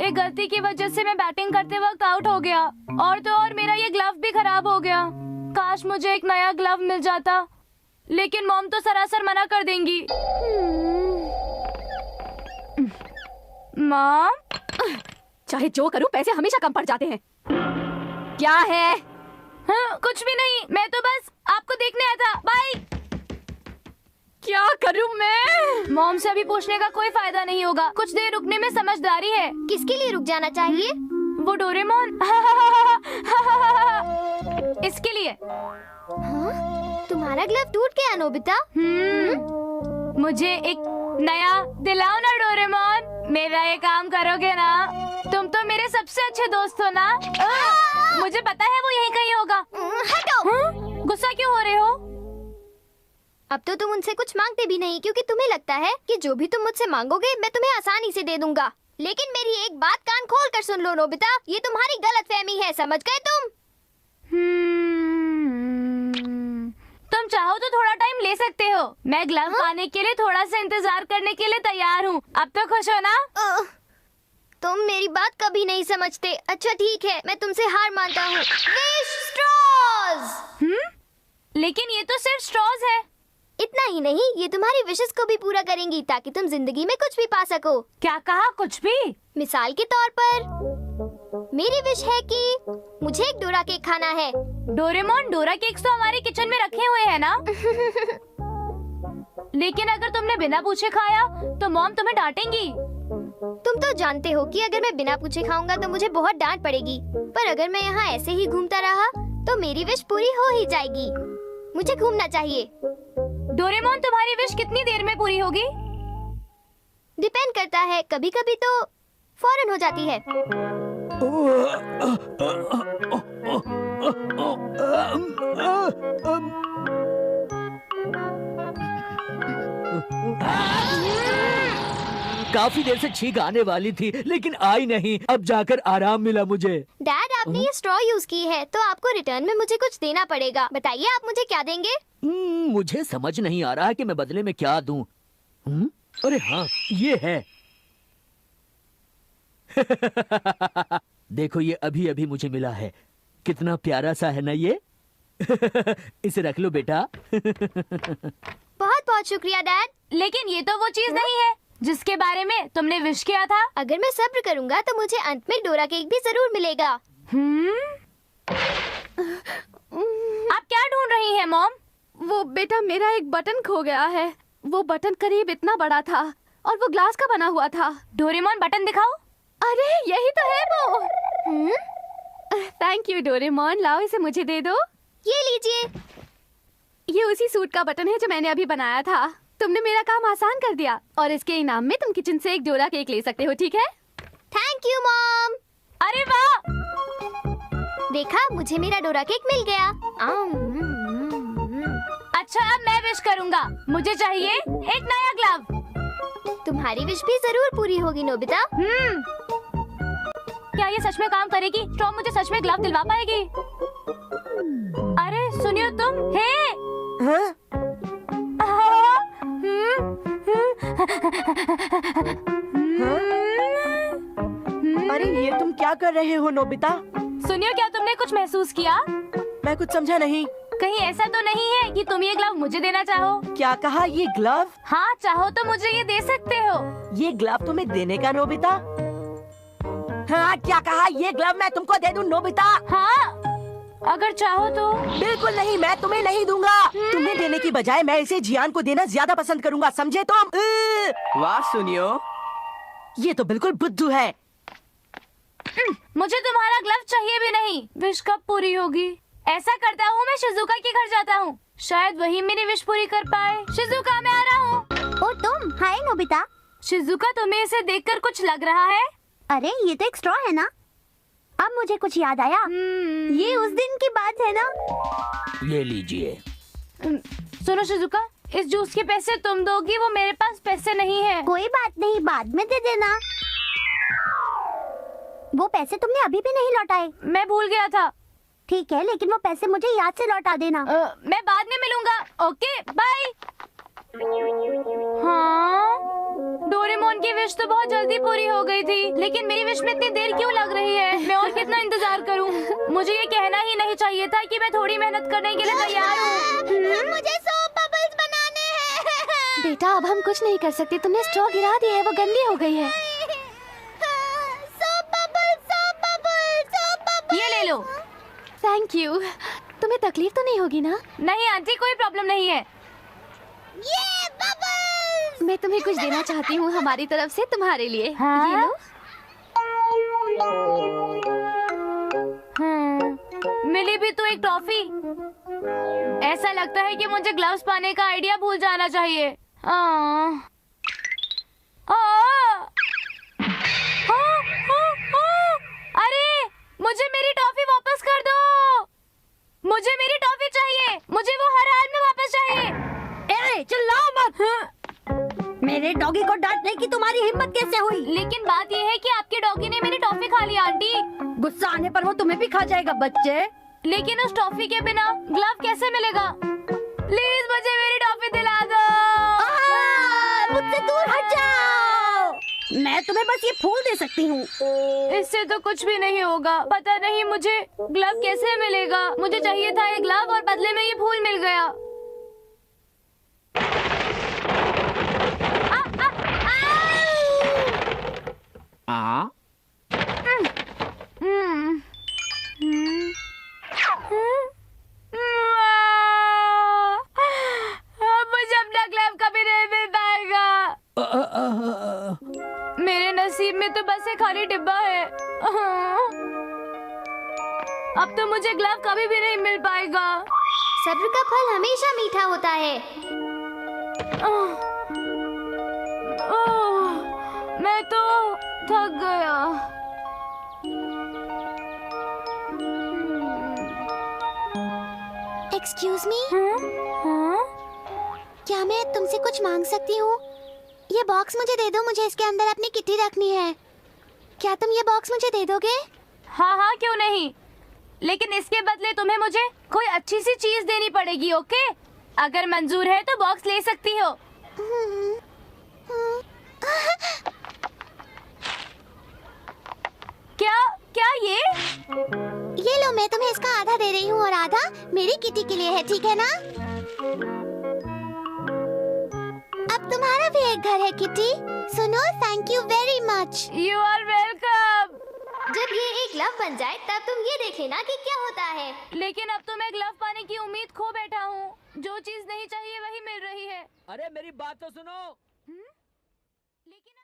एक गलती की वजह से मैं बैटिंग करते वक्त आउट हो गया, और तो और मेरा ये ग्लव भी खराब हो गया। काश मुझे एक नया ग्लव मिल जाता, लेकिन मॉम तो सरासर मना कर देंगी। मॉम, चाहे जो करूं पैसे हमेशा कम पड़ जाते हैं। क्या है? हाँ, कुछ भी नहीं, मैं तो बस आपको देखने आया था। बाय। क्या करूं मैं? मॉम से अभी पूछने का कोई फायदा नहीं होगा, कुछ देर रुकने में समझदारी है। किसके लिए रुक जाना चाहिए? वो डोरेमोन। इसके लिए। हाँ? तुम्हारा ग्लव टूट गया नोबिता? मुझे एक नया दिलाओ ना डोरेमोन, मेरा ये काम करोगे ना? तुम तो मेरे सबसे अच्छे दोस्त हो ना। मुझे पता है वो यहीं कहीं होगा। हटो। गुस्सा क्यों हो रहे हो? अब तो तुम उनसे कुछ मांगते भी नहीं, क्योंकि तुम्हें लगता है कि जो भी तुम मुझसे मांगोगे मैं तुम्हें आसानी से दे दूंगा। लेकिन मेरी एक बात कान खोल कर सुन लो नोबिता, ये तुम्हारी गलतफहमी है, समझ गए तुम? तुम चाहो तो थोड़ा टाइम ले सकते हो। मैं ग्लव पाने के लिए थोड़ा सा इंतजार करने के लिए तैयार हूँ। अब तो खुश हो ना? तुम मेरी बात कभी नहीं समझते। अच्छा ठीक है, मैं तुमसे हार मानता हूँ। Wish straws. लेकिन ये तो सिर्फ स्ट्रॉज है। इतना ही नहीं, ये तुम्हारी विशेस को भी पूरा करेंगी ताकि तुम जिंदगी में कुछ भी पा सको। क्या कहा? कुछ भी? मिसाल के तौर पर मेरी विश है कि मुझे एक डोरा केक खाना है। डोरेमोन, डोरा केक्स तो हमारे किचन में रखे हुए हैं ना? लेकिन अगर तुमने बिना पूछे खाया तो मॉम तुम्हें डांटेंगी। तुम तो जानते हो कि अगर मैं बिना पूछे खाऊंगा तो मुझे बहुत डांट पड़ेगी, पर अगर मैं यहाँ ऐसे ही घूमता रहा तो मेरी विश पूरी हो ही जाएगी। मुझे घूमना चाहिए। डोरेमोन, तुम्हारी विश कितनी देर में पूरी होगी? डिपेंड करता है, कभी कभी तो फौरन हो जाती है। काफी देर से छींक आने वाली थी लेकिन आई नहीं। अब जाकर आराम मिला मुझे। डैड, आपने ये स्ट्रॉ यूज की है तो आपको रिटर्न में मुझे कुछ देना पड़ेगा। बताइए आप मुझे क्या देंगे? मुझे समझ नहीं आ रहा है कि मैं बदले में क्या दूं। अरे हाँ, ये है। देखो, ये अभी अभी मुझे मिला है। कितना प्यारा सा है ना ये। इसे रख लो बेटा। बहुत बहुत शुक्रिया डैड। लेकिन ये तो वो चीज नहीं है जिसके बारे में तुमने विश किया था। अगर मैं सब्र करूंगा तो मुझे अंत में डोरा केक भी जरूर मिलेगा। आप क्या ढूंढ रही हैं मॉम? वो बेटा, मेरा एक बटन खो गया है। वो बटन करीब इतना बड़ा था और वो ग्लास का बना हुआ था। डोरेमोन, बटन दिखाओ। अरे यही तो है वो। थैंक यू डोरेमोन, लाओ इसे मुझे दे दो। ये लीजिए। ये उसी सूट का बटन है जो मैंने अभी बनाया था। तुमने मेरा काम आसान कर दिया और इसके इनाम में तुम किचन से एक डोरा केक ले सकते हो, ठीक है? Thank you mom. अरे वाह! देखा, मुझे मेरा डोरा केक मिल गया। अच्छा, अब मैं विश करूंगा। मुझे चाहिए एक नया ग्लव। तुम्हारी विश भी जरूर पूरी होगी नोबिता। क्या ये सच में काम करेगी? स्ट्रॉ मुझे सच में ग्लव दिलवा पाएगी? अरे सुनियो तुम। हे! अरे ये तुम क्या कर रहे हो नोबिता? सुनियो, क्या तुमने कुछ महसूस किया? मैं कुछ समझा नहीं। कहीं ऐसा तो नहीं है कि तुम ये ग्लव मुझे देना चाहो? क्या कहा? ये ग्लव? हाँ, चाहो तो मुझे ये दे सकते हो। ये ग्लव तुम्हें देने का नोबिता? हाँ, क्या कहा? ये ग्लव मैं तुमको दे दूं नोबिता? हाँ, अगर चाहो तो। बिल्कुल नहीं, मैं तुम्हें नहीं दूंगा। तुम्हें देने की बजाय मैं इसे जियान को देना ज्यादा पसंद करूंगा, समझे तुम? वाह सुनियो, ये तो बिल्कुल बुद्धू है। मुझे तुम्हारा ग्लव चाहिए भी नहीं। विश कब पूरी होगी? ऐसा करता हूँ, मैं शिजुका के घर जाता हूँ, शायद वही मेरी विश पूरी कर पाए। शिजुका, मैं आ रहा हूँ। ओ तुम? हाय नोबिता। शिजुका, तुम्हें इसे देखकर कुछ लग रहा है? अरे ये तो एक स्ट्रॉ है ना। अब मुझे कुछ याद आया। ये उस दिन की बात है ना। ये लीजिए। सुनो शिजुका, इस जूस के पैसे तुम दोगी, वो मेरे पास पैसे नहीं है। कोई बात नहीं, बाद में दे देना। वो पैसे तुमने अभी भी नहीं लौटाए। मैं भूल गया था। ठीक है, लेकिन वो पैसे मुझे याद से लौटा देना। मैं बाद में मिलूंगा। Okay, bye. हाँ, डोरेमोन की विश तो बहुत जल्दी पूरी हो गई थी, लेकिन मेरी विश में इतनी देर क्यों लग रही है? मैं और कितना इंतजार करूं? मुझे ये कहना ही नहीं चाहिए था कि मैं थोड़ी मेहनत करने के लिए तैयार हूँ। मुझे सोप बबल्स बनाने हैं। बेटा अब हम कुछ नहीं कर सकते, तुमने स्ट्रॉ गिरा दी है, वो गंदी हो गई है। Soap bubbles, soap bubbles, soap bubbles. ये ले लो। Thank you. तुम्हें तकलीफ तो नहीं होगी ना? नहीं आंटी, कोई प्रॉब्लम नहीं है। ये बबल्स। मैं तुम्हें कुछ देना चाहती हूँ हमारी तरफ से तुम्हारे लिए। हाँ? ये लो। मिली भी तो एक टॉफी। ऐसा लगता है कि मुझे ग्लव्स पाने का आइडिया भूल जाना चाहिए। अरे मुझे मेरी टॉफी वापस कर दो। मुझे मेरी टॉफी चाहिए। मुझे वो हर हाल में वापस चाहिए। चिल्लाओ मत। मेरे डॉगी को डांटने की तुम्हारी हिम्मत कैसे हुई? लेकिन बात यह है कि आपके डॉगी ने मेरी टॉफी खा ली आंटी। गुस्सा आने पर वो तुम्हें भी खा जाएगा बच्चे। लेकिन उस टॉफी के बिना ग्लव कैसे मिलेगा? प्लीज मुझे मेरी टॉफी दिला दो। मुझसे दूर हट जाओ। मैं तुम्हें बस ये फूल दे सकती हूँ। इससे तो कुछ भी नहीं होगा। पता नहीं मुझे ग्लव कैसे मिलेगा। मुझे चाहिए था एक ग्लव और बदले में ये फूल मिल गया। मुझे अपना ग्लव कभी नहीं मिल पाएगा। मेरे नसीब में तो बस एक खाली डिब्बा है। अब तो मुझे ग्लव कभी भी नहीं मिल पाएगा। सब्र का फल हमेशा मीठा होता है। मैं तो थक गया। एक्सक्यूज मी, हाँ? क्या मैं तुमसे कुछ मांग सकती हूँ? ये बॉक्स मुझे दे दो, मुझे इसके अंदर अपनी किट्टी रखनी है। क्या तुम ये बॉक्स मुझे दे दोगे? हाँ हाँ क्यों नहीं, लेकिन इसके बदले तुम्हें मुझे कोई अच्छी सी चीज देनी पड़ेगी। ओके, अगर मंजूर है तो बॉक्स ले सकती हो। क्या क्या ये लो, मैं तुम्हें इसका आधा दे रही हूँ और आधा मेरी किटी के लिए है, ठीक है ना? अब तुम्हारा भी एक घर है किटी। सुनो, thank you very much. You are welcome. जब ये एक ग्लव बन जाए तब तुम ये देख लेना कि क्या होता है। लेकिन अब तो मैं ग्लव पाने की उम्मीद खो बैठा हूँ। जो चीज नहीं चाहिए वही मिल रही है। अरे मेरी बात तो सुनो। लेकिन